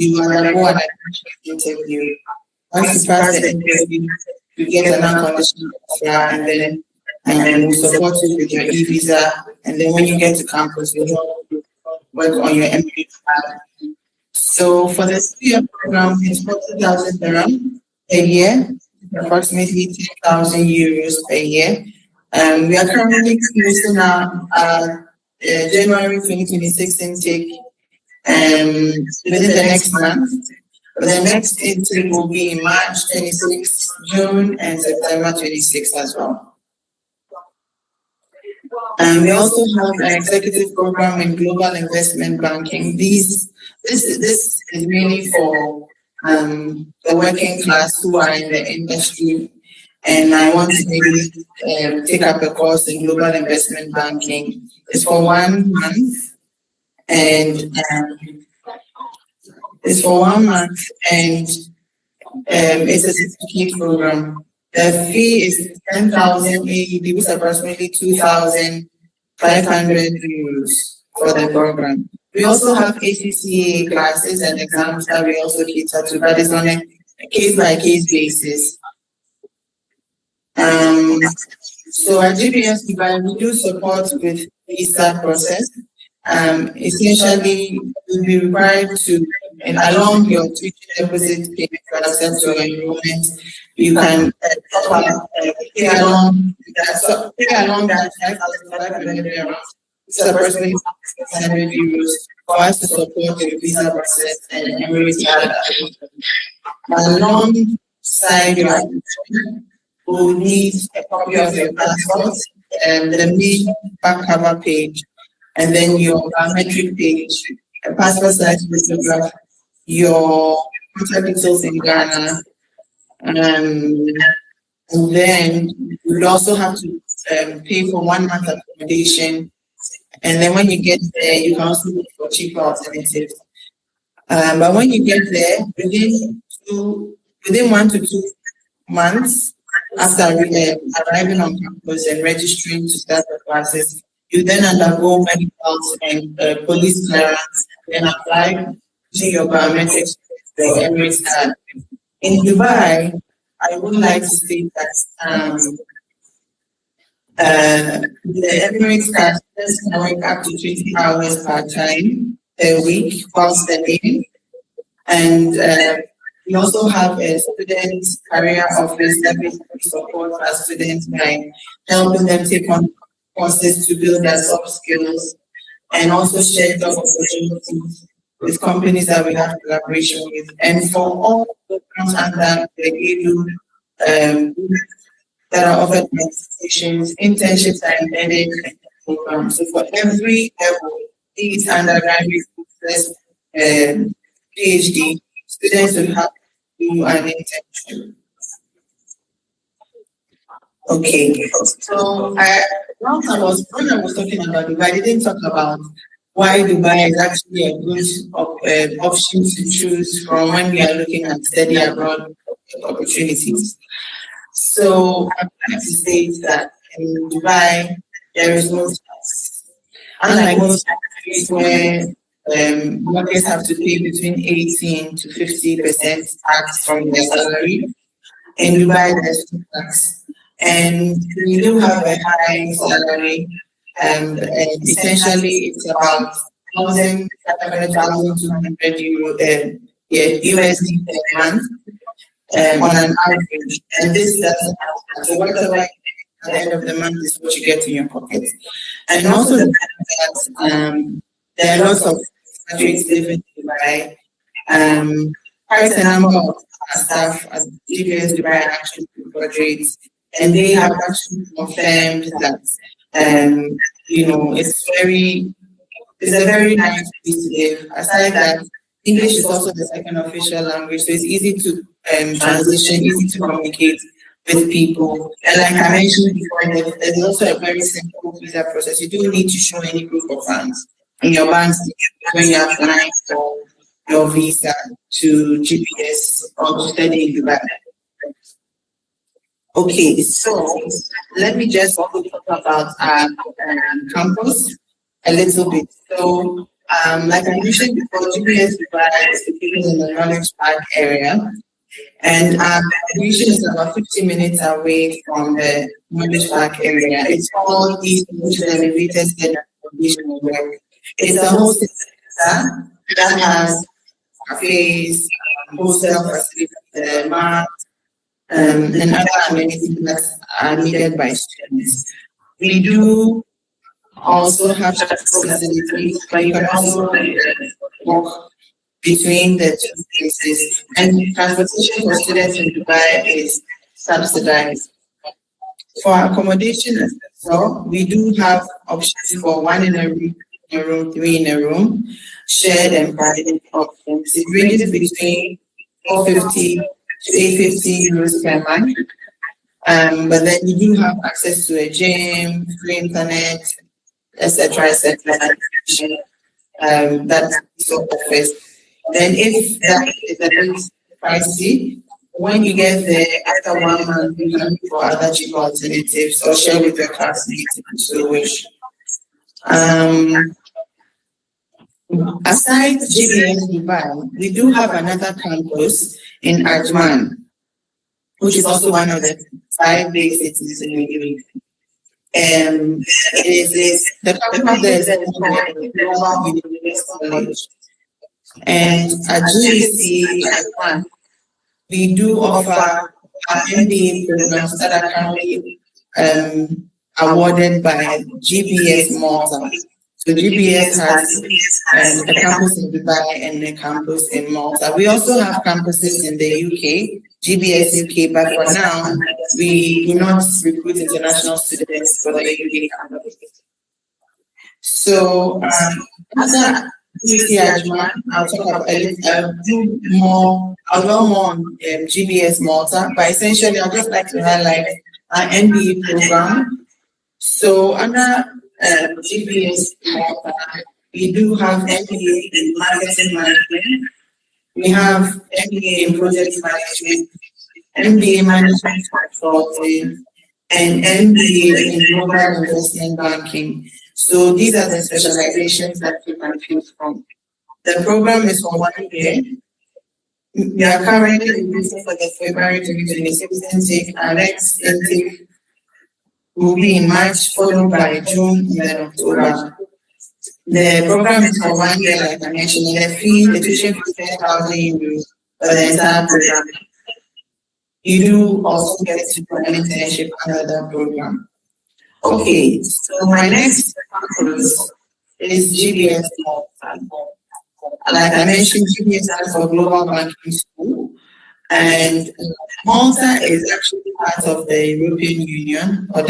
you undergo an interview. Once you pass the interview, you get an unconditional offer, and then we'll support you with your e-visa. And then when you get to campus, we'll work on your Emirates card. So for the 3-year program, it's 40,000 dirham a year, approximately 10,000 euros per year. We are currently closing our January 2026 intake within the next month. The next intake will be in March 26, June, and September 26 as well. And we also have an executive program in global investment banking. This is really for the working class who are in the industry, and I want to maybe take up a course in global investment banking. It's for 1 month, and it's a certificate program. The fee is 10,000 AED, which is approximately 2,500 euros for the program. We also have ACCA classes and exams that we also cater to, but it's on a case-by-case basis. So at GPS Dubai, we do support with visa process. Essentially, you'll be required to, and along your tuition deposit payment to access your enrollment, you can pay along that 5,500 dirhams. It's approximately 600 euros for us to support the visa process and Emirates card. Alongside your application, we'll need a copy of your passport and the main back cover page, and then your biometric page, a passport size photograph, your contact details in Ghana, and then you would also have to pay for 1 month accommodation. And then when you get there, you can also look for cheaper alternatives. But when you get there, within 1 to 2 months after arriving on campus and registering to start the classes, you then undergo medicals and police clearance, and apply to your biometrics for Emirates card. In Dubai, I would like to state that the Emirates card can work up to 20 hours part-time per week while studying. And we also have a student career office that basically supports our students by helping them take on courses to build their soft skills, and also share job opportunities with companies that we have collaboration with. And for all programs under the EDU that are offered by institutions, internships are embedded in the program. So for every level, be it undergraduate, PhD, students will have to do an internship. Okay, so when I was talking about Dubai, I didn't talk about why Dubai is actually a good option to choose from when we are looking at study abroad opportunities. So I'm going to say that in Dubai, there is no tax. Unlike most countries where workers have to pay between 18 to 50% tax from their salary, in Dubai, there's no tax. And we do have a high salary, and essentially it's about 1,500 euro USD per month on an average. And this doesn't happen. So whatever at the end of the month is what you get in your pocket. And also the fact that there are lots of graduates living in Dubai. Quite a number of staff at GPS Dubai are actually graduates. And they have actually confirmed that, it's a very nice place to live. Aside that, English is also the second official language, so it's easy to transition, easy to communicate with people. And like I mentioned before, there's also a very simple visa process. You don't need to show any proof of funds in your bank when you're applying for your visa to GPS or to study in Dubai. Okay, so let me just talk about our campus a little bit. So Like I mentioned before, GPS is located in the Knowledge Park area, and our accommodation is about 50 minutes away from the Knowledge Park area. It's called East Coast Elevated Center Accommodation Work. It's a hostel center that has cafes, hostel facilities, mart, and other amenities that are needed by students. We do also have facilities, but you can also walk between the two places. And transportation for students in Dubai is subsidized. For accommodation as well, we do have options for one in a room, three in a room, shared and private options. It ranges between 450 to 850 euros per month. But then you do have access to a gym, free internet, etc., etc. That also offers. Then if that is a bit pricey, when you get there after 1 month, you can look for other cheaper alternatives or share with your classmates if you so wish. Aside GBS Dubai, we do have another campus in Ajman, which is also one of the 5 big cities in the UAE. It is the campus there is a global university college. And at GEC Ajman, we do offer MBA programs that are currently awarded by GBS Malta. So GBS has a campus in Dubai and a campus in Malta. We also have campuses in the UK, GBS UK, but for now, we do not recruit international students for the UK campus. So after GBS Ajman, I'll talk about I'll go more on GBS Malta, but essentially I'd just like to highlight our MBA program. So under GBS Malta, we do have MBA in marketing management, we have MBA in project management, MBA management consulting, and MBA in global investment banking. So these are the specializations that you can choose from. The program is for 1 year. We are currently recruiting for the February 2026 intake. Our next intake will be in March, followed by June and then October. The program is for 1 year, like I mentioned, and the tuition fee is 10,000 euros for the entire program. You do also get to do an internship under the program. Okay, so my next campus is GBS Malta. Like I mentioned, GBS stands for Global Banking School, and Malta is actually part of the European Union or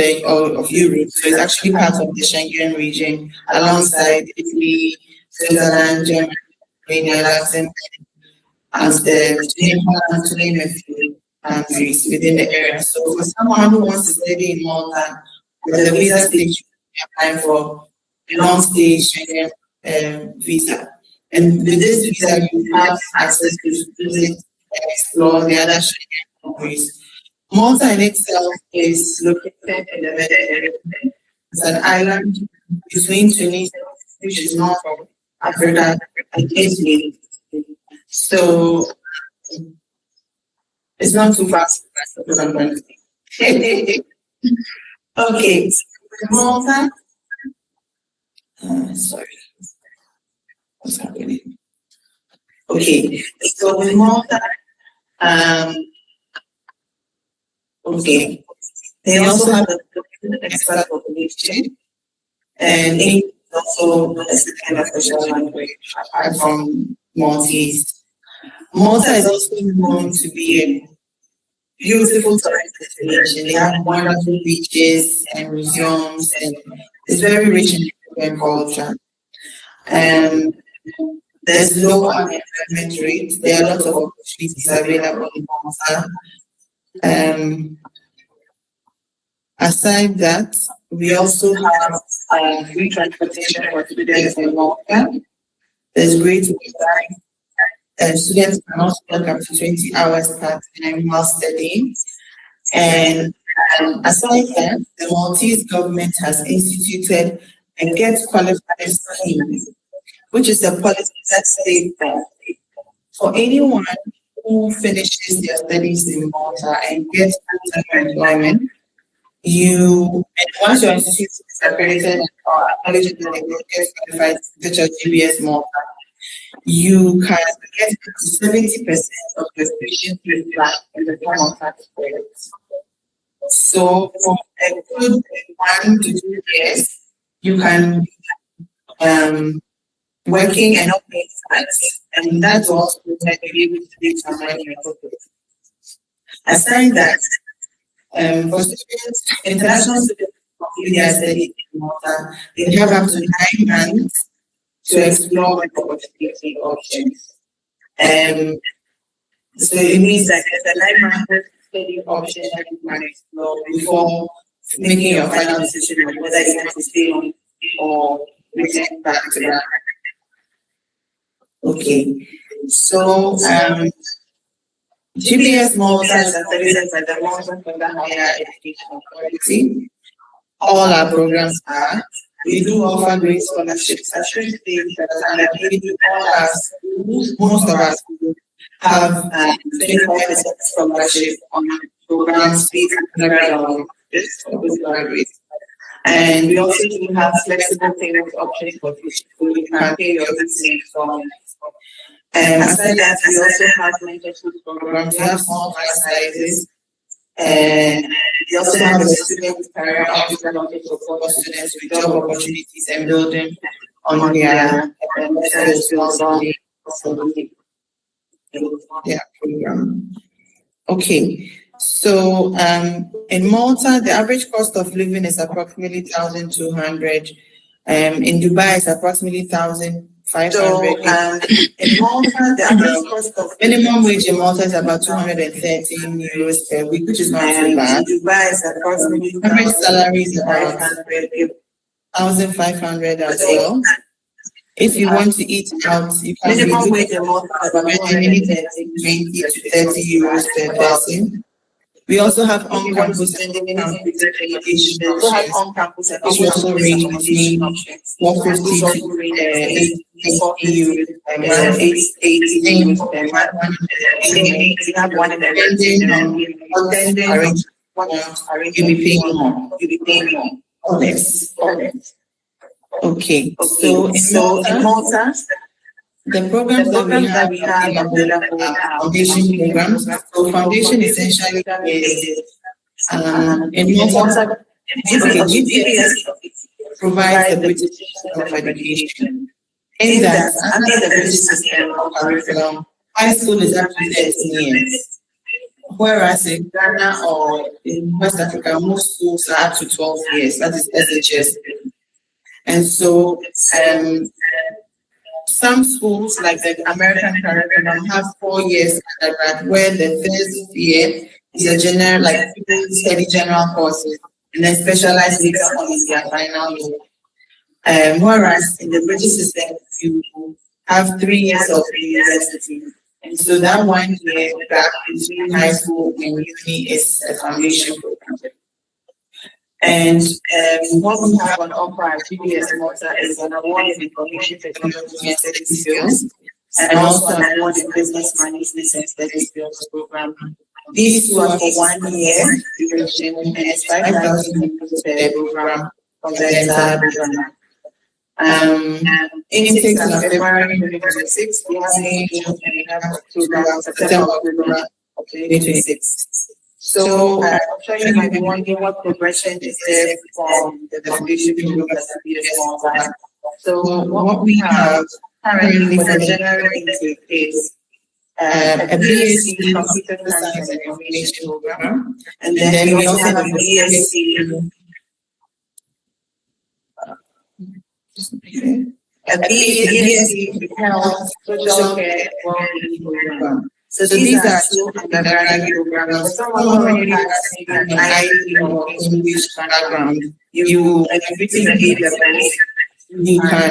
of Europe. So it's actually part of the Schengen region, alongside Italy, Switzerland, Germany, Romania, Luxembourg, Amsterdam, Japan, to name a few countries within the area. So for someone who wants to study in Malta, with the visa stage, you apply for a long-stay Schengen visa. And with this visa, you have access to visit and explore the other Schengen countries. Malta in itself is located in the Mediterranean. It's an island between Tunisia, which is north of Africa, and Italy. So it's not too fast. Okay, Malta. Sorry, what's happening? Okay, so with Malta, okay, they also have an expert population, and English is also a kind of special language apart from Maltese. Malta is also known to be a beautiful tourist destination. They have wonderful beaches and museums, and it's very rich in European culture. There's low unemployment rate. There are lots of opportunities available in Malta. Aside that, we also have free transportation for students in Malta. There's great website. Students can also work up to 20 hours per time while studying. And aside that, the Maltese government has instituted a Get Qualified scheme which is a policy that states that for anyone who finishes their studies in Malta and gets full-time employment, and once your institution is accredited or acknowledged that they will get qualified, such as GBS Malta, you can get up to 70% of your tuition fee back in the form of tax credits. So for a good 1 to 2 years, you can be working and not paying tax, and that's also that you're able to make some money in your pocket. Aside that, for students, international students who are studying in Malta, they have up to 9 months to explore work opportunity options. So it means that there's a 9-month study option that you can explore before making your final decision on whether you want to stay on or return back to that. Okay, so GBS Malta is accredited by the Malta for the Higher Education Authority. All our programs are. We do offer great scholarships. I should say that all our schools, most of our schools have 25% scholarship on programs, be it or just for graduates. And we also do have flexible payment options for tuition, so you can pay your tuition installments. Aside that, we also have mentorship programs. We have small class sizes, and we also have a student career outreach to support students with job opportunities and building on their program. Okay, so in Malta, the average cost of living is approximately 1,200. In Dubai, it's approximately 1,500. So in Malta, the average cost of minimum wage in Malta is about 213 euros per week, which is not too bad. Dubai is approximately average salary is about 1,500 as well. If you want to eat out, you can minimum wage in Malta is about 20 to 30 euros per person. We also have on-campus education options, which also range between 150 to 80 euros per month, 80 euros per month. We have one in the you'll be paying more. Yes. Okay. So in Malta, the programs that we have available are foundation programs. So foundation essentially is in Malta, GBS provides the British system of education. In that, under the British system of curriculum, high school is up to 13 years. Whereas in Ghana or in West Africa, most schools are up to 12 years. That is SHS. And so some schools, like the American curriculum, have 4 years undergrad, where the first year is a general, like people study general courses and then specialize later on in their final year. Whereas in the British system, you have 3 years of university. And so that 1 year gap between high school and uni is a foundation program. And what we have on offer at GBS Malta is an award in information technology and studies skills, and also an award in business management and studies skills program. These two are for 1 year duration, and it's 5,000 per program from the entire program. Intakes are February 2026, we have May, June, and we have October, September, October of 2026. So I'm sure you might be wondering what progression is there from the foundation program that we have. So what we have currently for the general intake is a BSc Computer Science and Information program, and then we also have a BSc Health, Social Care, and Wellbeing program. So these are two undergraduate programs. For someone who has an IT or English background, you within the A-levels, you can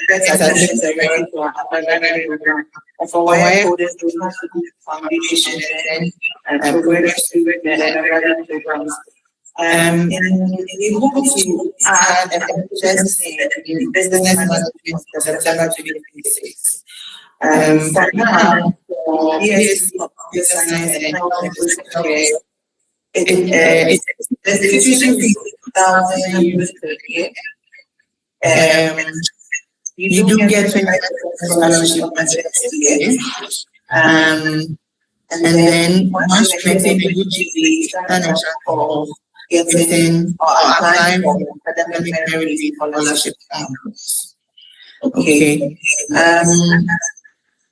get admission directly to our undergraduate program. And for wire coders, you have to do foundation and then progress through the undergraduate programs. And we hope to add a first in business management in September 2026. For now, for BSc Computer Science and Health and Social Care, the institution is 2,000 euros per year. You do get 25% scholarship budget per year. And then once you maintain a good GPA, stand a chance of getting or applying for academic merit scholarship. Okay.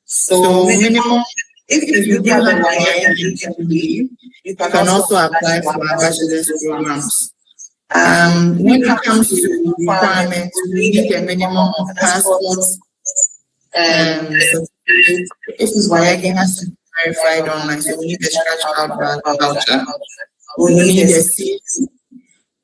So minimum, if you do have a higher GPA, you can also apply for our bachelor's programs. When it comes to requirements, we need a minimum of passports. This is why again has to be verified online. So we need a scratch out voucher. We need a seat,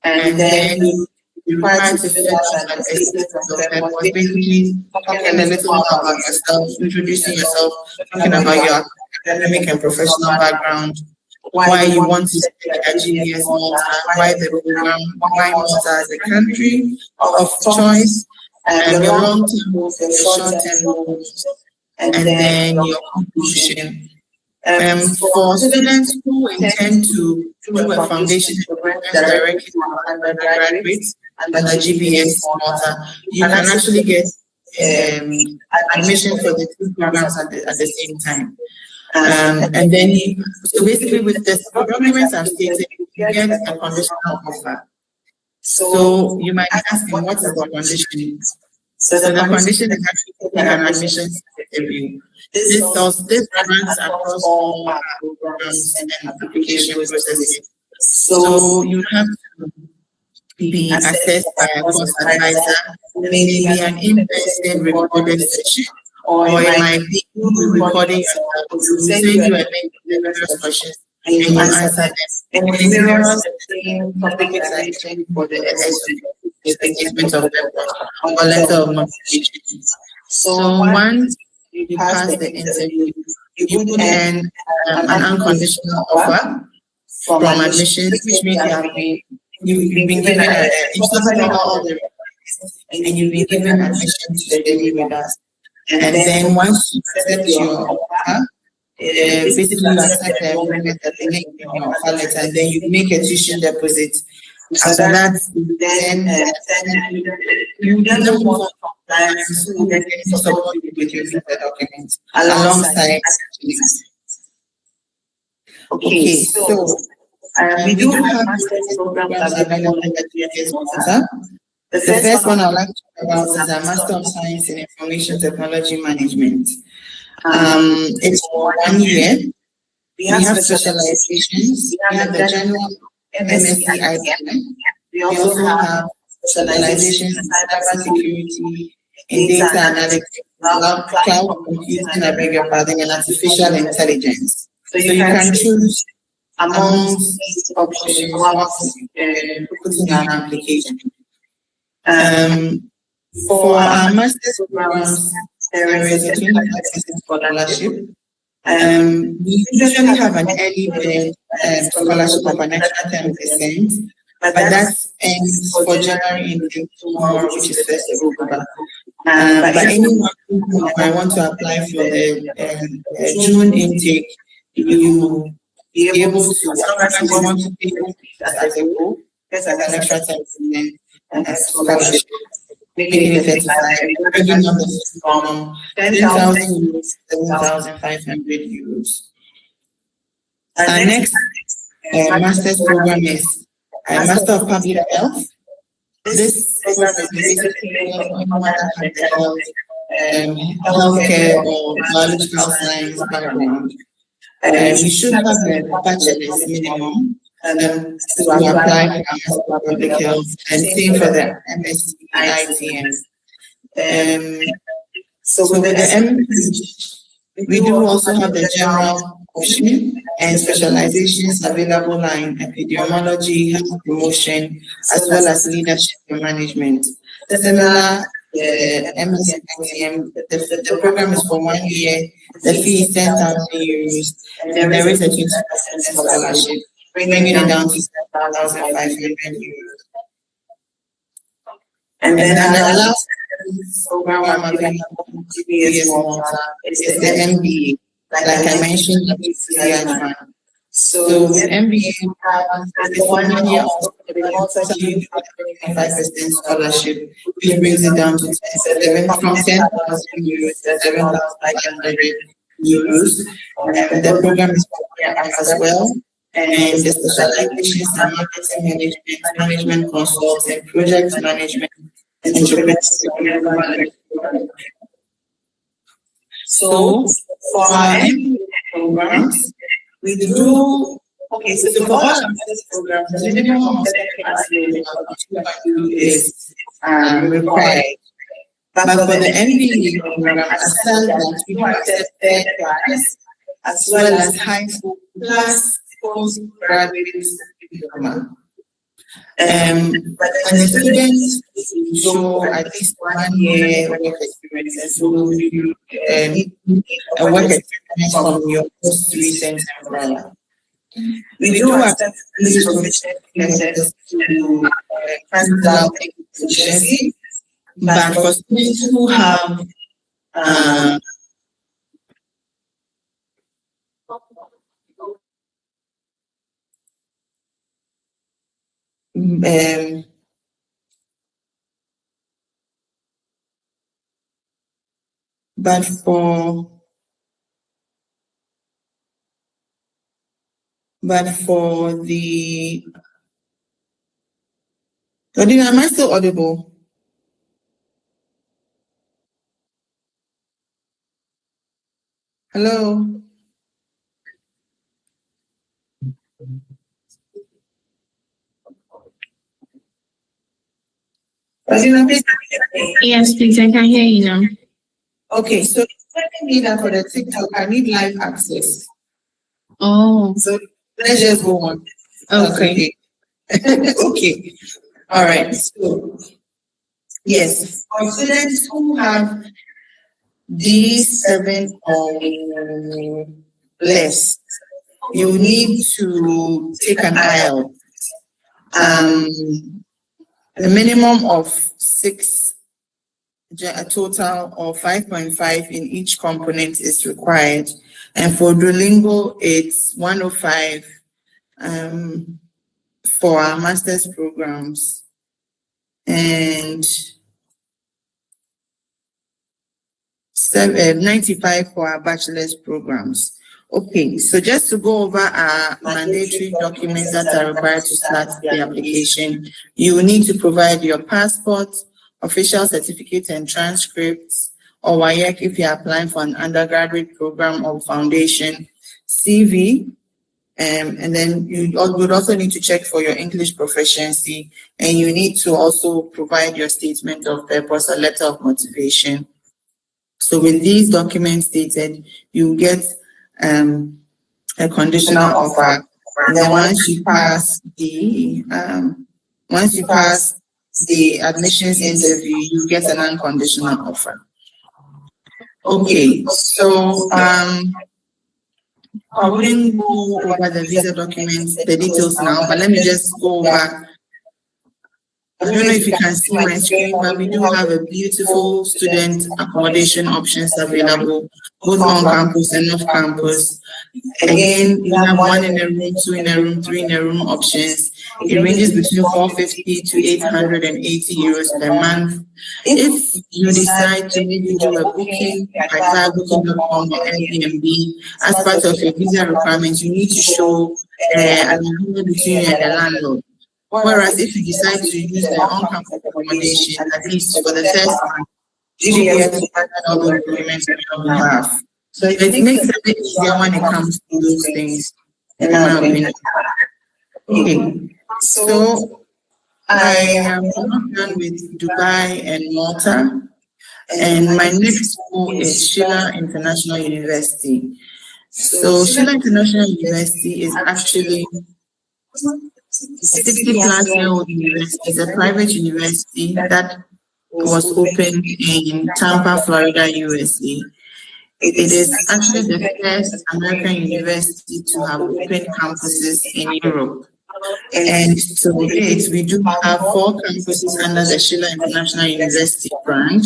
and then you require to fill out an statement of purpose, basically talking a little more about yourself, introducing yourself, talking about your academic and professional background, why you want to study at GBS Malta, why the program, why Malta as a country of choice, and your long-term goals, your short-term goals, and then your conclusion. For students who intend to do a foundation program directly from undergraduates and the GBS Malta, you can actually get admission for the two programs at the same time. And then, so basically with the documents I've stated, you get a conditional offer. So you might be asking, what is the condition? So the condition is actually an admissions interview. This runs across all our programs and application processes. So you have to be assessed by a course advisor, maybe an in-person recorded session, or it might be recording yourself. So send you a link to the various questions and you answer them. And it mirrors the same topic examination for the statement of purpose or letter of motivation. So once you pass the interview, you would earn an unconditional offer from admissions, which means you've been given all the requirements and you've been given admission to study with us. And then once you accept your offer, basically you accept the agreement that they make in your offer letter, and then you make a tuition deposit. After that, then you then move on to compliance, so then you support you with your visa documents alongside activities. Okay, so we do have master's programs available at GBS Malta. The first one I'd like to talk about is a Master of Science in Information Technology Management. It's for 1 year. We have specializations. We have the general MSc ITM. We also have specializations in cybersecurity, in data analytics, cloud computing, and artificial intelligence. So you can choose amongst these options while putting an application. For our master's programs, there is a 25% scholarship. We usually have an early bird scholarship of an extra 10%, but that's for January intake tomorrow, which is 1st of October. But anyone who might want to apply for the June intake, you will be able to, as you want to pay as a whole, there's an extra 10% scholarship. Making it 35, bringing up the from 10,000 euros to 7,500 euros. Our next master's program is a Master of Public Health. This program is basically anyone that has the healthcare or biological science background. You should have a bachelor's minimum to apply for public health, and same for the MSc ITM. So with the MSc, we do also have the general option and specializations available in epidemiology, health promotion, as well as leadership and management. Similar, MSc ITM, the program is for 1 year, the fee is 10,000 euros, and there is a 20% scholarship. bringing it down to 7,500 euros. And then the last program available to GBS Malta is the MBA. Like I mentioned, so with MBA, it's 1 year of the 5% scholarship, which brings it down to from 10,000 euros to 7,500 euros. The program is as well. And the specializations are marketing management consulting, project management, entrepreneurship. So for our MBA programs, we do so for all our master's programs, the minimum of 7 is required. But for the MBA program, aside that, we do accept third class as well as high school plus postgraduate diploma. But the students show at least 1 year work experience, and so you a work experience from your most recent employer. We do accept this professional to cancel efficiency, but for students who have but for the am I still audible? Hello? Yes, please, I can hear you now. Okay, so I need that for the TikTok. I need live access. Oh. So let's just go on. Okay. Okay. All right. So yes, for students who have D7 or less, you need to take an IELTS. A minimum of 6, a total of 5.5 in each component is required. And for Duolingo, it's 105 for our master's programs. And 95 for our bachelor's programs. Okay, so just to go over our mandatory documents that are required to start the application, you will need to provide your passport, official certificate and transcripts, or WAEC if you are applying for an undergraduate program or foundation, CV, and then you would also need to check for your English proficiency, and you need to also provide your statement of purpose or letter of motivation. So with these documents stated, you get a conditional offer, and then once you pass the admissions interview, you get an unconditional offer. Okay, so I wouldn't go over the visa documents, the details now, but let me just go over. I don't know if you can see my screen, but we do have a beautiful student accommodation options available, both on campus and off campus. Again, you have 1 in a room, 2 in a room, 3 in a room options. It ranges between 450 to 880 euros per month. If you decide to maybe do a booking like booking.com or Airbnb as part of your visa requirements, you need to show an agreement between you and the landlord. Whereas if you decide to use the on-campus accommodation, at least for the first month, GBS will handle all the agreements on your behalf. So it makes it a bit easier when it comes to those things, in my opinion. Okay, so I am not done with Dubai and Malta, and my next school is Schiller International University. So Schiller International University is actually 60-plus-year-old university. It's a private university that was opened in Tampa, Florida, USA. It is actually the first American university to have open campuses in Europe. And to date, we do have 4 campuses under the Schiller International University branch.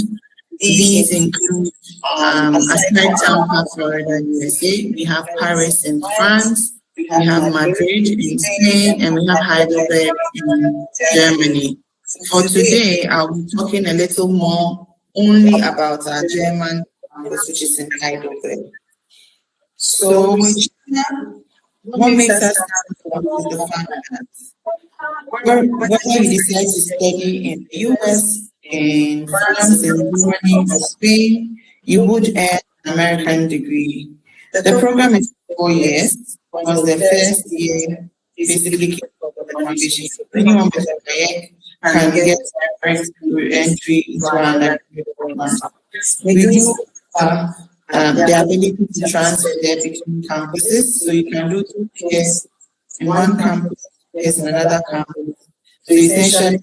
These include aside Tampa, Florida, USA. We have Paris in France. We have Madrid in Spain, and we have Heidelberg in Germany. For today, I'll be talking a little more only about our German campus, which is in Heidelberg. So, what makes us stand out is the fact that whether you decide to study in the US, in France, in Germany, or Spain, you would earn an American degree. The program is 4 years, because the first year basically keeps up the foundation. Anyone with a career can get direct entry into our undergraduate program. We do have the ability to transfer there between campuses, so you can do 2 years in one campus, 2 years in another campus. So essentially,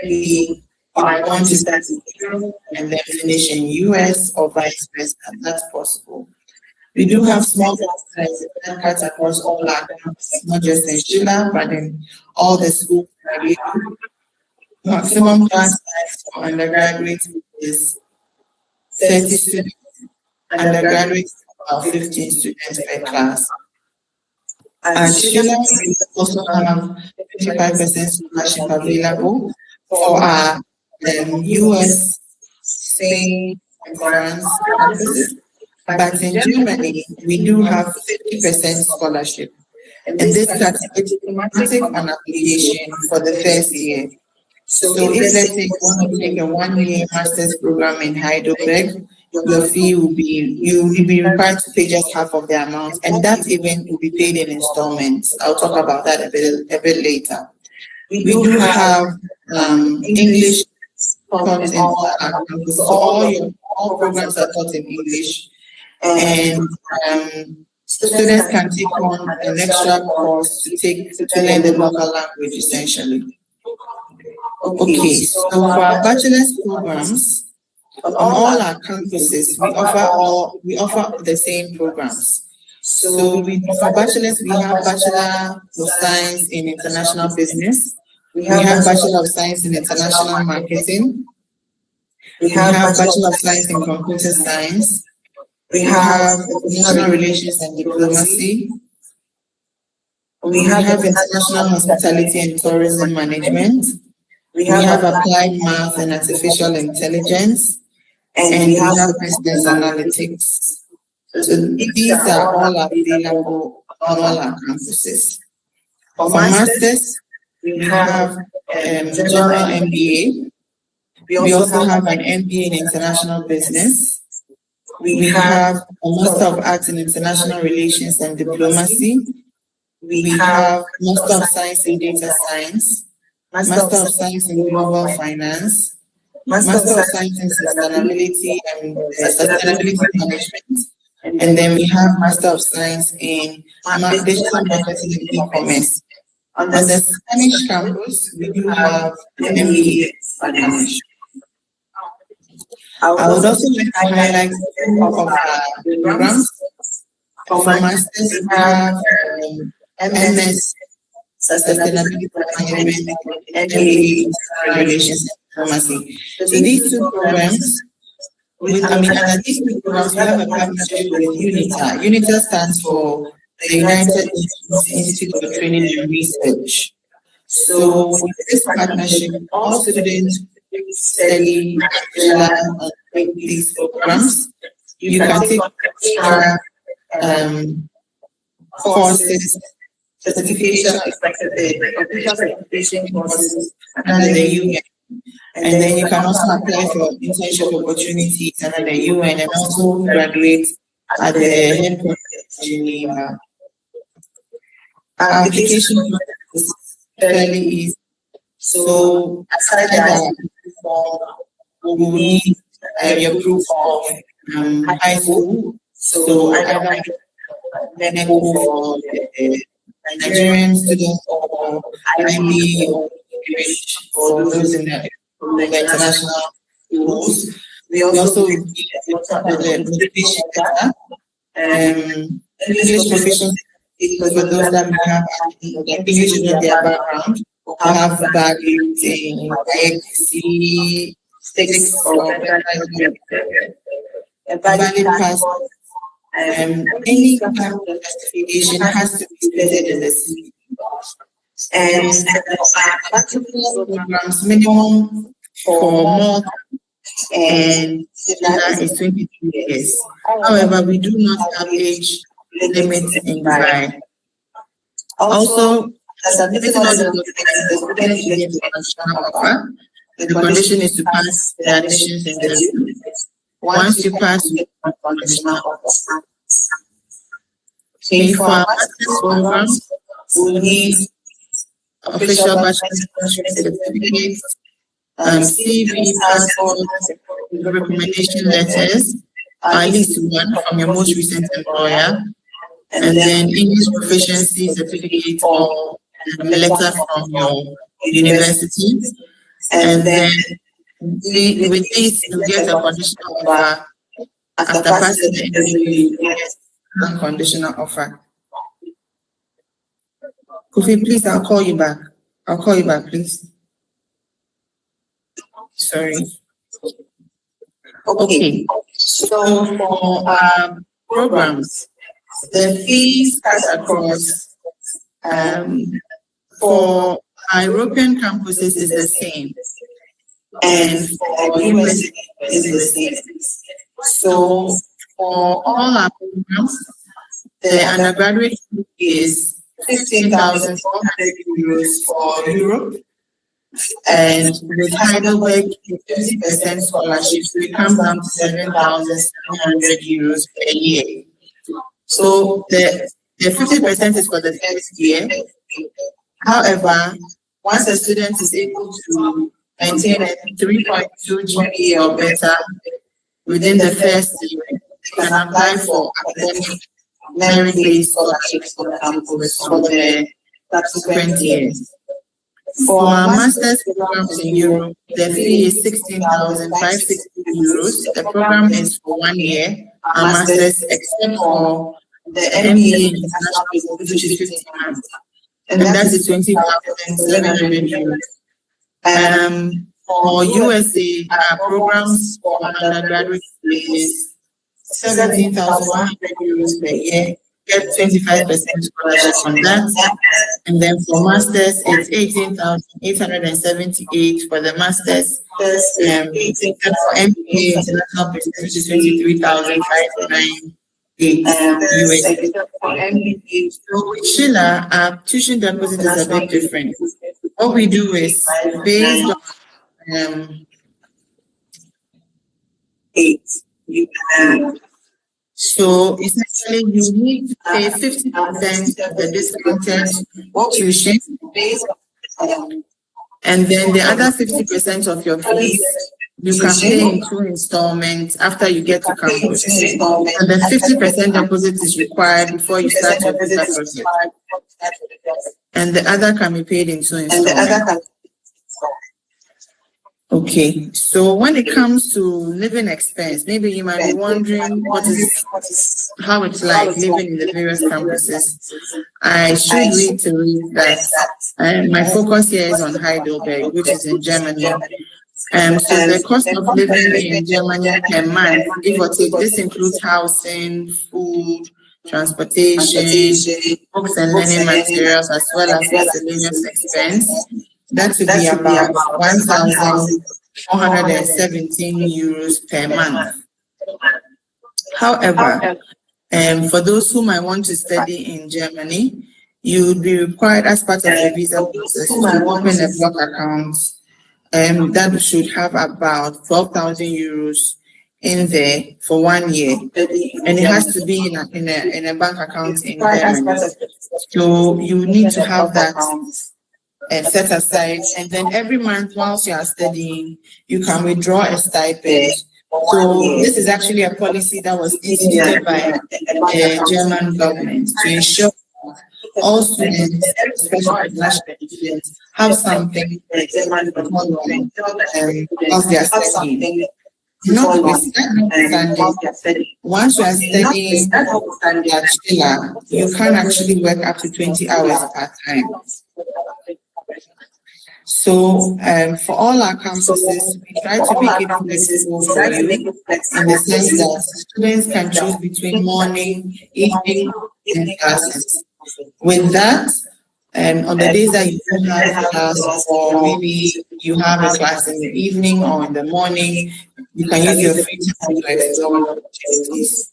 if I want to start in Europe and then finish in US or vice versa, that's possible. We do have small class sizes that cut across all our campuses, not just in Schiller, but in all the schools that we have. Maximum class size for undergraduates is 30 students. Undergraduates, about 15 students per class. At Schiller, we also have 55% scholarship available for our US, Spain, and France campuses. But in Germany, we do have 50% scholarship. And this starts automatic on application for the first year. So if let's say you want to take a 1-year master's program in Heidelberg, your fee will be, you will be required to pay just half of the amount, and that even will be paid in installments. I'll talk about that a bit later. We do have English taught in our campus. So all programs are taught in English, and students can take on an extra course to learn the local language essentially. Okay, so for our bachelor's programs, on all our campuses, we offer the same programs. So for bachelor's, we have Bachelor of Science in International Business. We have Bachelor of Science in International Marketing. We have Bachelor of Science in Computer Science. We have International Relations and Diplomacy. We have International Hospitality and Tourism Management. We have Applied Math and Artificial Intelligence. And we have Business Analytics. So these are all available on all our campuses. For masters, we have General MBA. We also have an MBA in International Business. We have a Master of Arts in International Relations and Diplomacy. We have Master of Science in Data Science, Master of Science in Global Finance, Master of Science in Sustainability and Sustainability Management. And then we have Master of Science in Digital Marketing and E-commerce. On the Spanish campus, we do have an MBA in Spanish. I would also like to highlight some of our programs. For masters, we have MS Sustainability Management, MBA Relations and Diplomacy. So these 2 programs, under these 2 programs, we have a partnership with UNITA. UNITA stands for the United Nations Institute for Training and Research. So with this partnership, all students study these programs. You can take extra courses, certification, official certification courses under the UN. And then you can also apply for internship opportunities under the UN and also graduate at the headquarters in Geneva. Our application is fairly easy. So aside that, we will need your proof of high school. So either NECO for Nigerian students or IB or English for those in the international schools. We also read the motivation letter, English proficiency for those that may have English is not their background, or have bad grades in IEC 6 or better. A valid passport. Any kind of justification has to be stated in the CV. And programs minimum for more and that is 22 years. However, we do not have age limit in Dubai. Also, as a the student should get a conditional offer. The condition is to pass the admissions interview. Once you pass, you get a conditional offer. Okay, for our master's program, we need official bachelor's certificates, CV, passport, recommendation letters, at least one from your most recent employer, and then English proficiency certificate or a letter from your university, and then with this you get a conditional offer. After passing the interview, you get a conditional offer. Kofi, please, I'll call you back. I'll call you back, please. Sorry. Okay. So for programs, the fees cut across for our European campuses is the same, and for US is the same. So for all our programs, the undergraduate fee is 15,400 euros for Europe, and with Heidelberg 50% scholarships, we come down to 7,700 euros per year. So the 50% is for the first year. However, once a student is able to maintain a 3.2 GPA or better within the first year, they can apply for academic merit-based scholarships for the campus for the subsequent years. For our master's programs in Europe, the fee is 16,560 euros. The program is for 1 year. Our master's, except for the MBA in international business, which is 50 months, and that is 20,700 euros. For USA, our programs for undergraduate is 17,100 euros per year. Get 25% scholarship on that, and then for masters it's 18,878 for the masters. For MBA international business, which is 23,598 US. For MBA, so with Sheila, our tuition deposit is a bit different. What we do is based on 8. You can. So essentially, you need to pay 50% of the discounted tuition, and then the other 50% of your fees you can pay in 2 installments after you get to campus. And the 50% deposit is required before you start your visa process, and the other can be paid in 2 installments. Okay, so when it comes to living expense, maybe you might be wondering how it's like living in the various campuses. I should reiterate that my focus here is on Heidelberg, which is in Germany. So the cost of living in Germany per month, give or take, this includes housing, food, transportation, books and learning materials, as well as miscellaneous expense. That would be about 1,417 euros per month. However, for those who might want to study in Germany, you would be required as part of the visa process to open a block account that should have about 12,000 euros in there for 1 year, and it has to be in a bank account in Germany. So you need to have that set aside, and then every month whilst you are studying, you can withdraw a stipend. So this is actually a policy that was instituted by the German government to ensure all students, especially international students, have something whilst they are studying. Notwithstanding, once you are studying bachelor, you can actually work up to 20 hours part time. So for all our campuses, we try to make it flexible for you in the sense that students can choose between morning, evening, and classes. With that, on the days that you don't have class, or maybe you have a class in the evening or in the morning, you can use your free time to explore opportunities.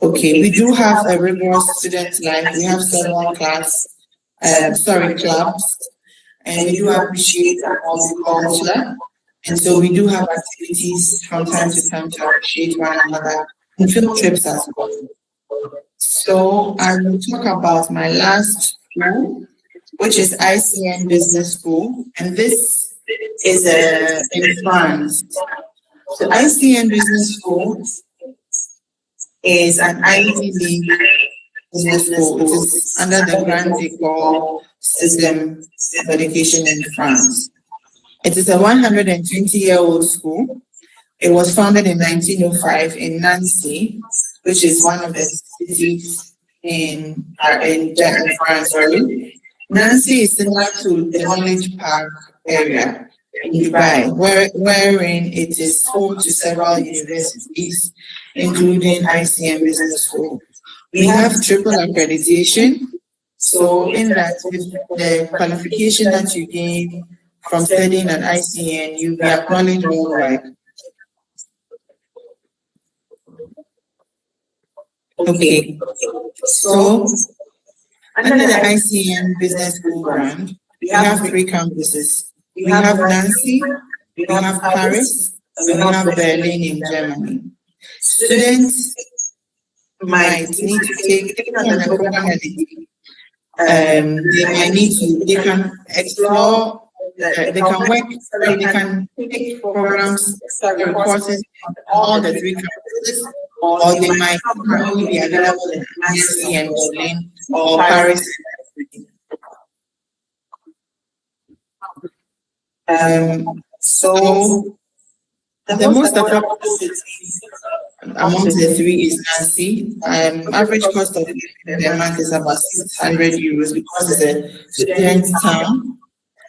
Okay, we do have a rigorous student life. We have several clubs, and we do appreciate our multicultural. And so we do have activities from time to time to appreciate one another and field trips as well. So I will talk about my last school, which is ICN Business School, and this is in France. So ICN Business School is an Ivy League business school. It is under the Grand École system of education in France. It is a 120-year-old school. It was founded in 1905 in Nancy, which is one of the cities in France. Nancy is similar to the Knowledge Park area in Dubai, wherein it is home to several universities, including ICM Business School. We have triple accreditation. So in that, with the qualification that you gain from studying at ICN, you'll be acknowledged worldwide. Okay, so under the ICN Business School brand, we have 3 campuses. We have Nancy, we have Paris, and we have Berlin in Germany. Students might need to take on a program. They can explore, they can take programs, courses on all the 3 campuses, or they might only be available in Nancy and Berlin or Paris. So the most affordable cities among the 3 is Nancy. Average cost of living per month is about 600 euros because it's a student town.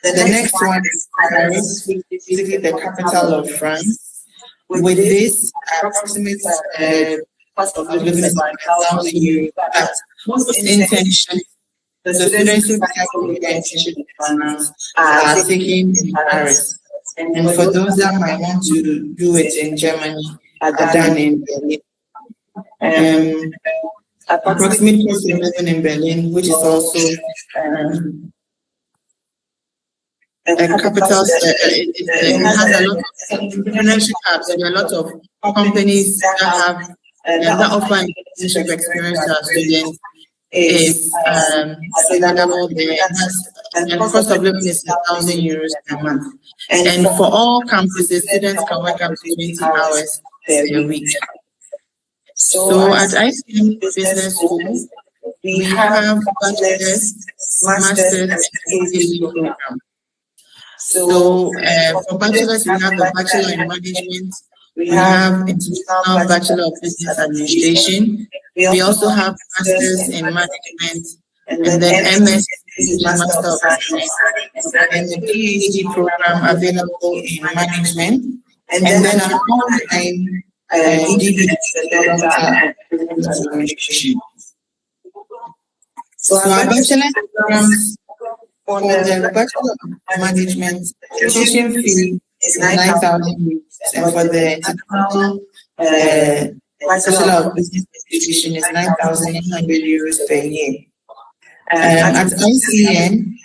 The next one is Paris, which is basically the capital of France. With this, approximate cost of living is about 1,000 euros. But most intention, the students who have the intention in finance are taking in Paris. And for those that might want to do it in Germany, are done in Berlin. Approximate cost of living in Berlin, which is also a capital, it has a lot of entrepreneurship hubs. There are a lot of companies that have that offer internship experience to our students. Is available there, and the cost of living is 1,000 euros per month. And for all campuses, students can work up to 20 hours per week. So at ICM Business School, we have bachelor's, master's, and PhD program. So for bachelor's, we have a Bachelor in Management. We have International Bachelor of Business Administration. We also have Masters in Management, and then MS Master of Business, and the PhD program available in Management, and then an online degree in Administration. So our bachelor's programs for the Bachelor of Management, tuition fee is 9,000 euros, and for the international Bachelor of Business Administration is 9,900 euros per year. At ICN,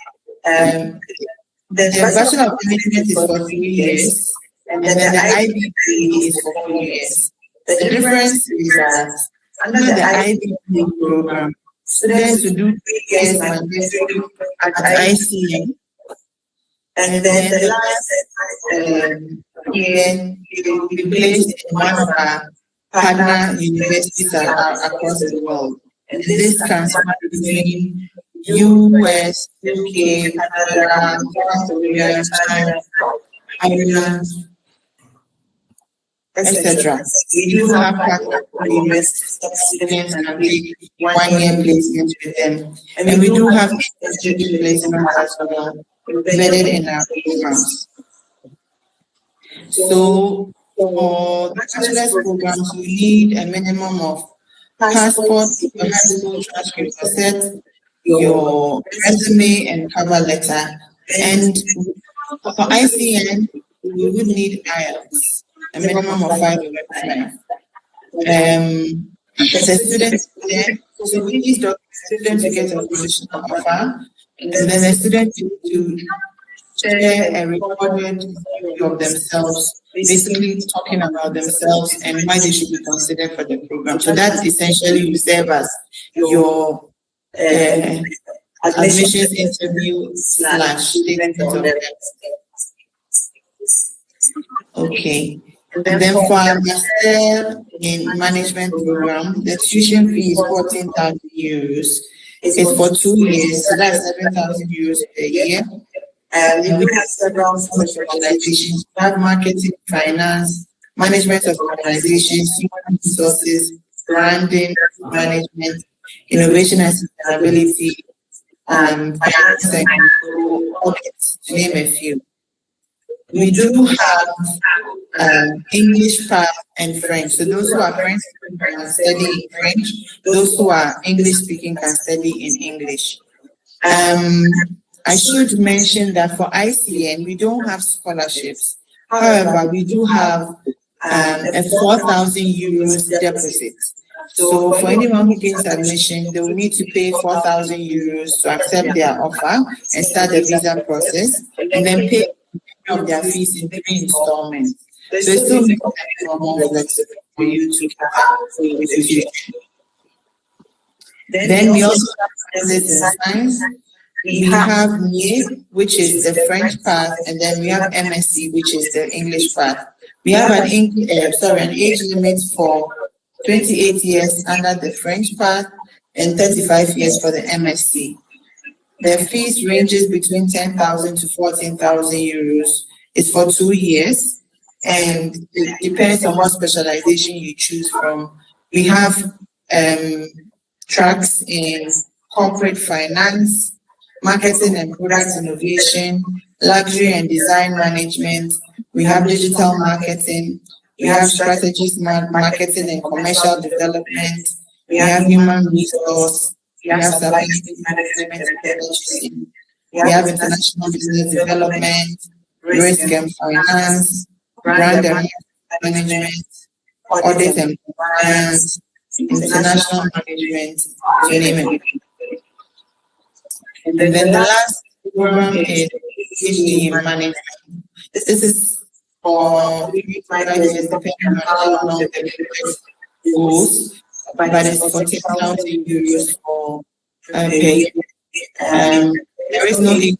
the Bachelor of Management is for 3 years, and then the IB is for 4 years. The difference is that under the IB program, students will do 3 years mandatory at ICN, and then the last year they will be placed in one of our partner universities across the world. And this can span between US, UK, Canada, South Korea, China, Ireland. etc. We do have partner agreements with students and agree 1 year placement with them. And we do have institute placements as well embedded in our programs. So for the bachelor's programs, we need a minimum of passport, your high school transcript set, your resume and cover letter. And for ICN, we would need IELTS, a minimum of 5 over 5. The students there, so we need the student to get a conditional offer, and then the student to share a recorded view of themselves, basically talking about themselves and why they should be considered for the program. So that essentially will serve as your admissions interview / statement of them. Okay. And then for our master in management program, the tuition fee is 14,000 euros. It's for 2 years, so that's 7,000 euros per year. And we have several specializations. We have marketing, finance, management of organizations, human resources, branding, management, innovation and sustainability, finance and audit, to name a few. We do have English path and French. So those who are French speaking can study in French. Those who are English speaking can study in English. I should mention that for ICN, we don't have scholarships. However, we do have a 4,000 euros deposit. So for anyone who gains admission, they will need to pay 4,000 euros to accept their offer and start the visa process, and then pay of their fees in 3 installments. So it's still makes it more flexible for you to have with the future. Then we also have physics and science. We have MIE, which is the French path, and then we have MSc, which is the English path. We have an age limit for 28 years under the French path and 35 years for the MSc. The fees ranges between 10,000 to 14,000 euros. It's for 2 years, and it depends on what specialization you choose from. We have tracks in corporate finance, marketing and product innovation, luxury and design management. We have digital marketing. We have strategies, marketing and commercial development. We have human resource. We have supply chain management and purchasing. We have international business development, risk and finance, brand and management, audit and compliance, international management, to name it. And then the last program is PhD in management. This is for 5 years, depending on how long the request goes, but it's 14,000 euros for per year. There is no age,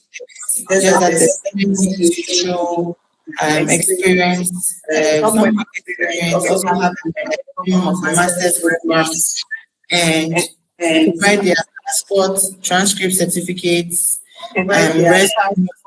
just that the students need to show experience, some experience, also have a minimum of a master's program, and provide their passport, transcript certificates, resume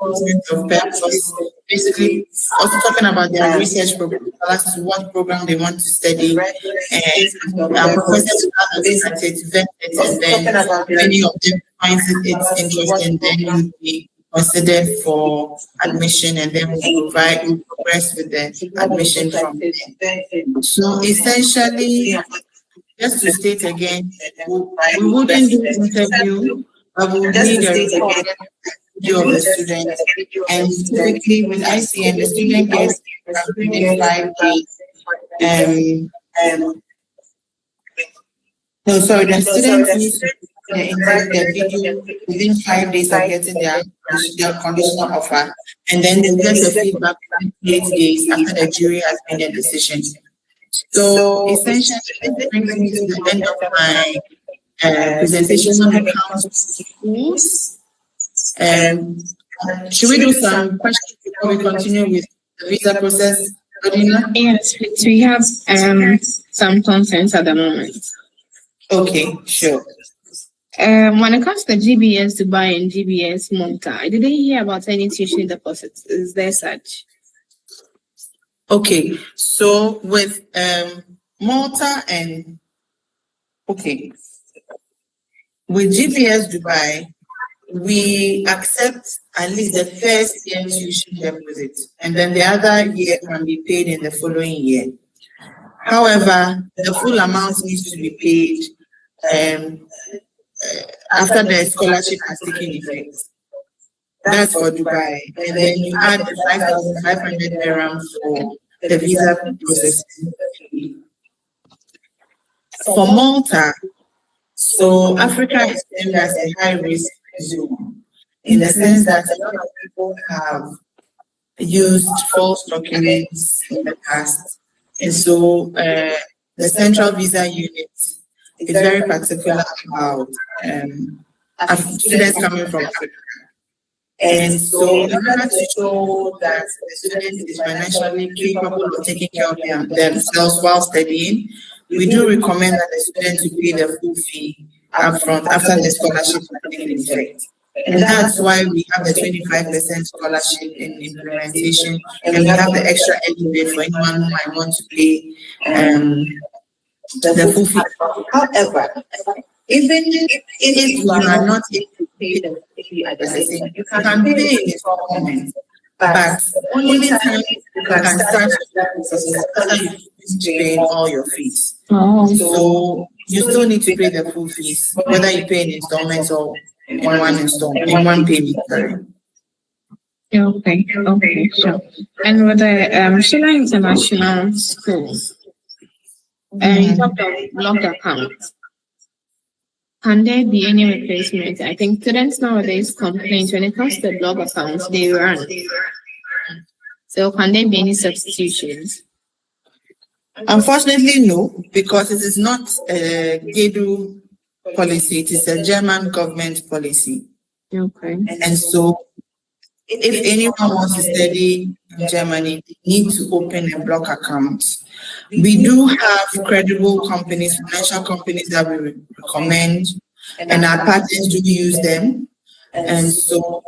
of purpose. Basically, also talking about their research program, as to what program they want to study, and our professors have a at it, vet it, and then many of them finds it's interesting, then you be considered for admission, and then we progress with the admission from there. So essentially, just to state again, we wouldn't do an interview, but we would need a recorded video of the student. And typically with ICN, the student gets within 5 days. The student needs to the video within 5 days of getting their conditional offer, and then they get the feedback within 8 days after the jury has made a decision. So essentially, this brings me to the end of my presentation on the council schools. Should we do some questions before we continue with the visa process, Adina? Yes, we have some concerns at the moment. Okay, sure. When it comes to GBS Dubai and GBS Malta, I didn't hear about any tuition deposits. Is there such? Okay, so with Malta and okay, with GPS Dubai, we accept at least the first year tuition deposit, and then the other year can be paid in the following year. However, the full amount needs to be paid um, after the scholarship has taken effect. That's for Dubai. And then you add the 5,500 dirham for the visa processing fee. For Malta, so Africa is termed as a high risk zone in the sense that a lot of people have used false documents in the past. And so the Central Visa Unit is very particular about students coming from Africa. And so, in order to show that the student is financially capable of taking care of themselves while studying, we do recommend that the student to pay the full fee upfront after the scholarship has taken effect. And that's why we have the 25% scholarship in implementation, and we have the extra early for anyone who might want to pay the full fee. However, even if you are not able to pay the fee at the same time, you can pay in installments, but only time you can start after you finish paying all your fees. Oh. So you still need to pay the full fees, whether you pay in installments or in one payment. Sorry. Okay, sure. And with the Sheila International School, in terms of blocked accounts, can there be any replacement? I think students nowadays complain when it comes to the blog accounts, they run. So can there be any substitutions? Unfortunately, no, because it is not a GEDU policy, it is a German government policy. Okay. And so if anyone wants to study in Germany, they need to open a block account. We do have credible companies, financial companies that we recommend, and our partners do use them. And so,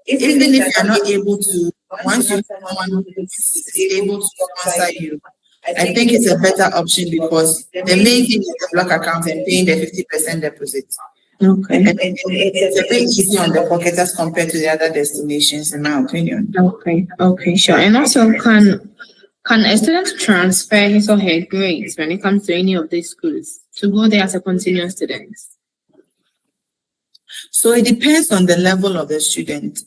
even if you're not able to, once you have someone who is able to sponsor you, I think it's a better option because the main thing is the block account and paying the 50% deposit. Okay. And it's a bit easy on the pocket as compared to the other destinations, in my opinion. Okay, sure. And also, can a student transfer his or her grades when it comes to any of these schools to go there as a continuous student? So it depends on the level of the student.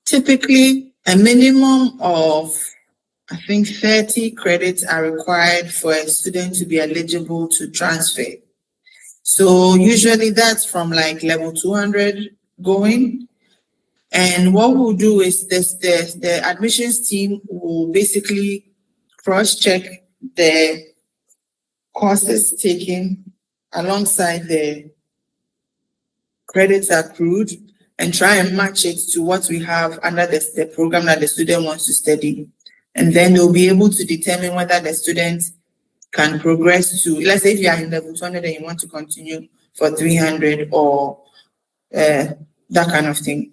Typically, a minimum of, I think, 30 credits are required for a student to be eligible to transfer. So usually that's from like level 200 going. And what we'll do is the admissions team will basically cross-check the courses taken alongside the credits accrued and try and match it to what we have under the program that the student wants to study. And then they'll be able to determine whether the student can progress to, let's say if you are in level 200 and you want to continue for 300 or that kind of thing.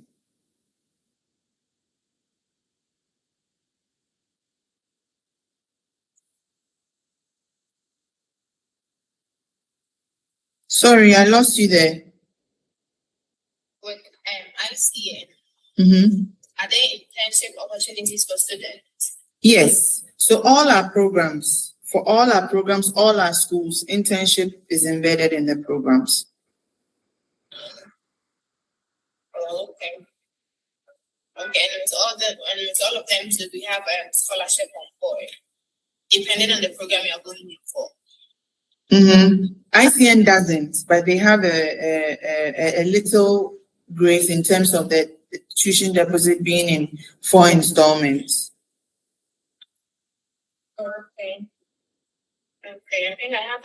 Sorry, I lost you there. With ICN, Are there internship opportunities for students? Yes. So all our programs, all our schools, internship is embedded in the programs. Oh, okay. Okay, and with all of them, so we have a scholarship on board, depending on the program you're going in for. ICN doesn't, but they have a little grace in terms of the tuition deposit being in 4 installments. Okay. I think I have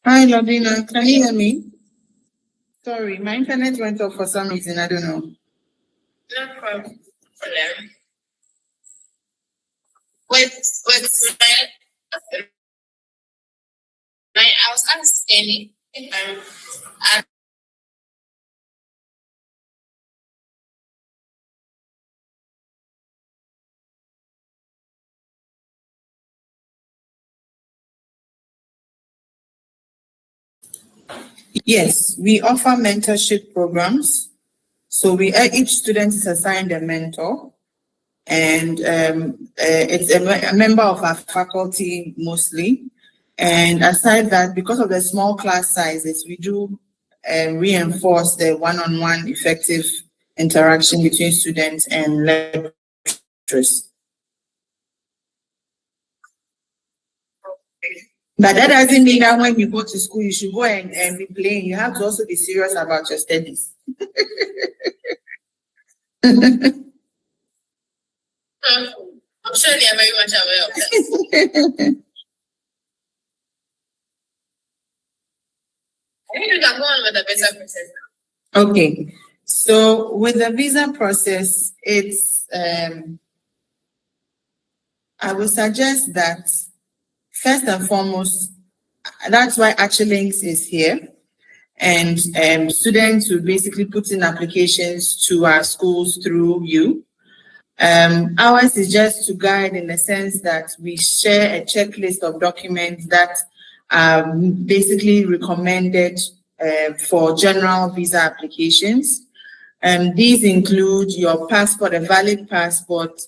Hi, Ladina. Can you hear me? Sorry, my internet went off for some reason. I don't know. No problem. With I was asking Yes, we offer mentorship programs. So each student is assigned a mentor, and it's a member of our faculty mostly. And aside that, because of the small class sizes, we do reinforce the one-on-one effective interaction between students and lecturers. But that doesn't mean that when you go to school, you should go and be playing. You have to also be serious about your studies. I'm sure they are very much aware of that. I think we can go on with the visa process now. Okay. So with the visa process, it's I would suggest that first and foremost, that's why Links is here. And students will basically put in applications to our schools through you. Ours is just to guide in the sense that we share a checklist of documents that are basically recommended for general visa applications. These include your passport, a valid passport,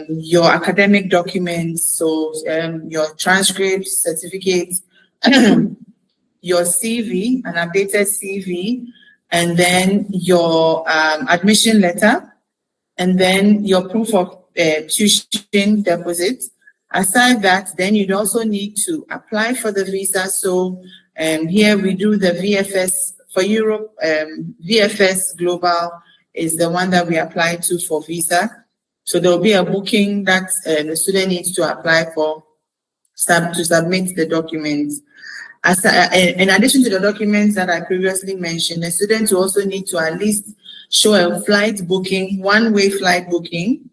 your academic documents, so your transcripts, certificates, your CV, an updated CV, and then your admission letter, and then your proof of tuition deposit. Aside that, then you'd also need to apply for the visa. So here we do the VFS for Europe. VFS Global is the one that we apply to for visa. So there will be a booking that the student needs to apply for to submit the documents. In addition to the documents that I previously mentioned, the students will also need to at least show a flight booking, one-way flight booking,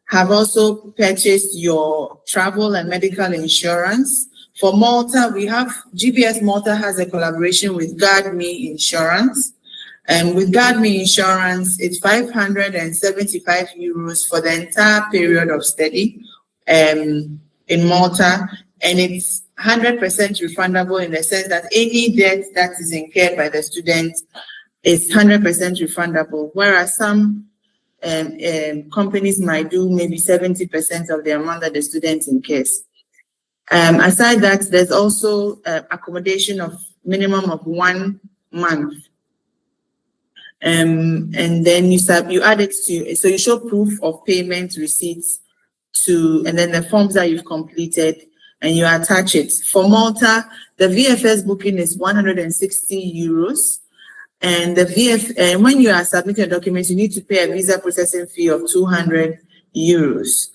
have also purchased your travel and medical insurance. For Malta, we have GPS Malta has a collaboration with GuardMe Insurance. And with GuardMe Insurance, it's 575 euros for the entire period of study in Malta. And it's 100% refundable in the sense that any debt that is incurred by the student is 100% refundable, whereas some companies might do maybe 70% of the amount that the student incurs. Aside that, there's also accommodation of minimum of 1 month. And then you add it to, so you show proof of payment receipts and then the forms that you've completed, and you attach it. For Malta, the VFS booking is 160 euros. And when you are submitting your documents, you need to pay a visa processing fee of 200 euros.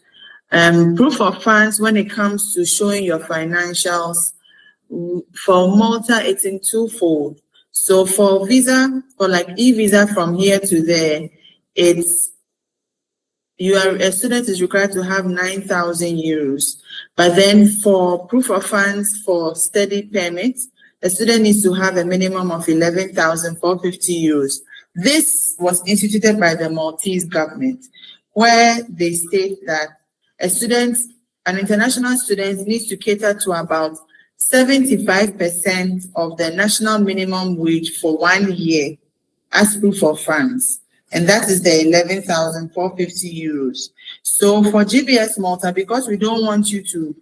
Proof of funds, when it comes to showing your financials, for Malta, it's in twofold. So for visa, for like e-visa from here to there, a student is required to have 9,000 euros. But then for proof of funds for study permits, a student needs to have a minimum of 11,450 euros. This was instituted by the Maltese government, where they state that an international student needs to cater to about 75% of the national minimum wage for 1 year as proof of funds. And that is the 11,450 euros. So for GBS Malta, because we don't want you to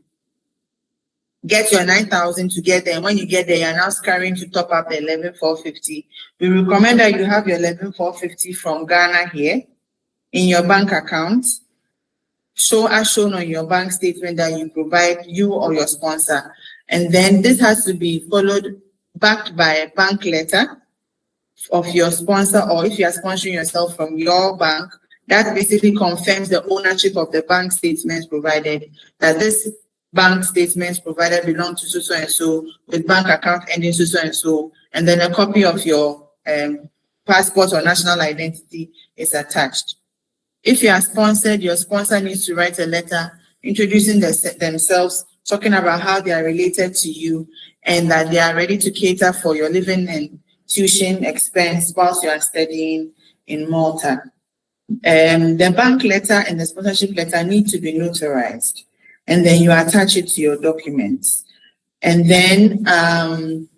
get your 9,000 to get there, and when you get there, you're now scurrying to top up the 11,450. We recommend that you have your 11,450 from Ghana here in your bank account, as shown on your bank statement that you provide, you or your sponsor. And then this has to be backed by a bank letter of your sponsor, or if you are sponsoring yourself from your bank, that basically confirms the ownership of the bank statements provided, that this bank statements provided belong to so and so, with bank account ending so and so, and then a copy of your passport or national identity is attached. If you are sponsored, your sponsor needs to write a letter introducing themselves, talking about how they are related to you, and that they are ready to cater for your living and tuition expense whilst you are studying in Malta. The bank letter and the sponsorship letter need to be notarized, and then you attach it to your documents. And then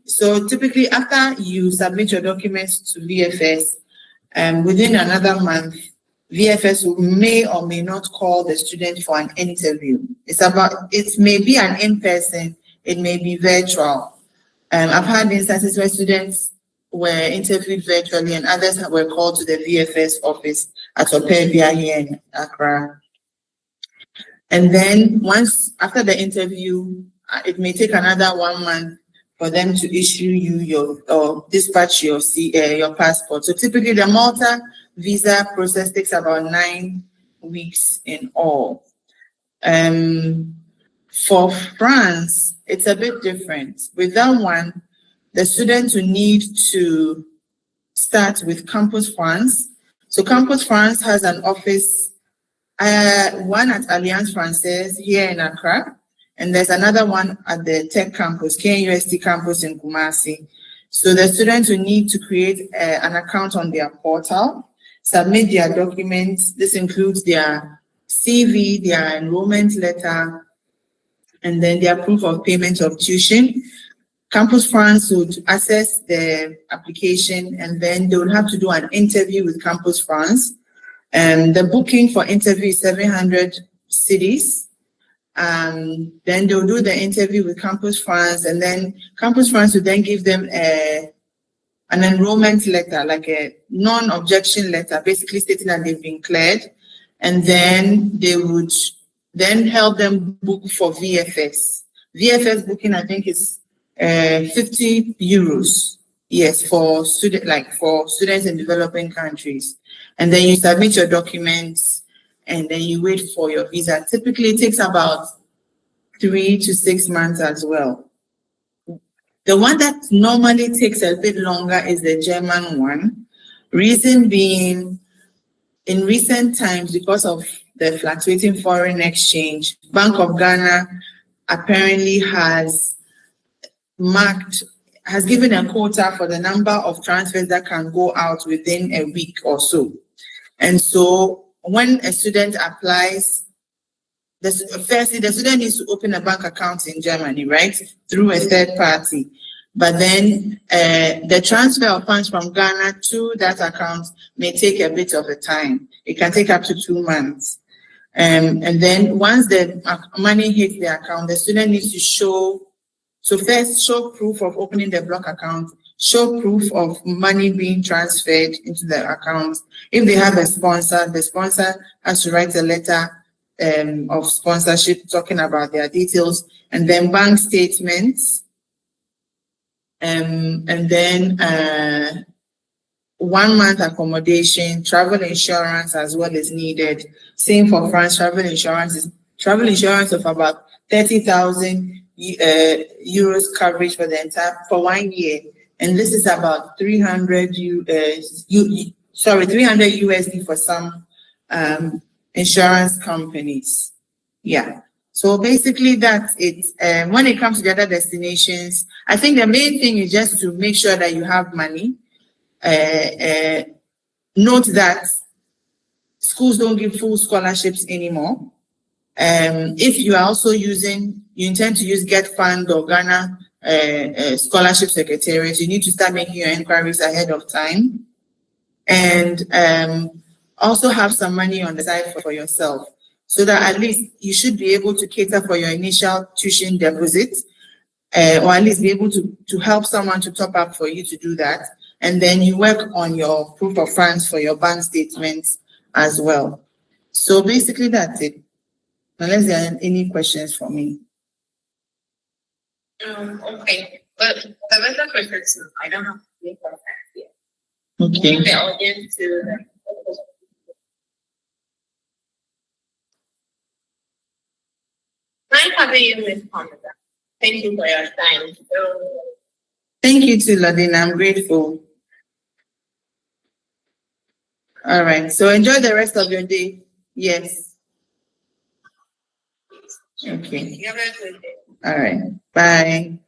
so typically after you submit your documents to VFS, within another month, VFS may or may not call the student for an interview. It may be an in-person, it may be virtual. I've had instances where students were interviewed virtually and others were called to the VFS office at Opebia here in Accra. And then after the interview, it may take another 1 month for them to issue you or dispatch your passport. So typically the Malta visa process takes about 9 weeks in all. For France, it's a bit different. With that one, the students will need to start with Campus France. So Campus France has an office, one at Alliance Française here in Accra, and there's another one at the Tech Campus, KUST Campus in Kumasi. So the students will need to create an account on their portal, submit their documents. This includes their CV, their enrollment letter, and then their proof of payment of tuition. Campus France would assess the application, and then they would have to do an interview with Campus France. The booking for interview is 700 cities. Then they'll do the interview with Campus France, and then Campus France will then give them an enrollment letter, like a non-objection letter, basically stating that they've been cleared. And then they would then help them book for VFS. VFS booking, I think, is 50 euros. Yes, for students in developing countries. And then you submit your documents, and then you wait for your visa. Typically, it takes about 3 to 6 months as well. The one that normally takes a bit longer is the German one. Reason being, in recent times, because of the fluctuating foreign exchange, Bank of Ghana apparently has given a quota for the number of transfers that can go out within a week or so. And so when a student applies, firstly, the student needs to open a bank account in Germany, right, through a third party. But then the transfer of funds from Ghana to that account may take a bit of a time. It can take up to 2 months. And then once the money hits the account, the student needs to first show proof of opening the block account, show proof of money being transferred into the account. If they have a sponsor, the sponsor has to write a letter of sponsorship talking about their details, and then bank statements. And then 1 month accommodation, travel insurance as well is needed. Same for France, travel insurance of about 30,000 euros coverage for 1 year. And this is about 300 USD for some insurance companies. Yeah. So basically that's it. When it comes to the other destinations, I think the main thing is just to make sure that you have money. Note that schools don't give full scholarships anymore. If you are also you intend to use Get Fund or Ghana Scholarship Secretariat, you need to start making your inquiries ahead of time. And also have some money on the side for yourself, so that at least you should be able to cater for your initial tuition deposit, or at least be able to help someone to top up for you to do that. And then you work on your proof of funds for your bank statements as well. So basically that's it. Unless there are any questions for me. Okay, but the better questions, I don't have any questions yet. Okay. The audience to having you, Miss Hamza. Thank you for your time. Thank you too, Ladina. I'm grateful. All right. So enjoy the rest of your day. Yes. Okay. You have a good day. All right. Bye.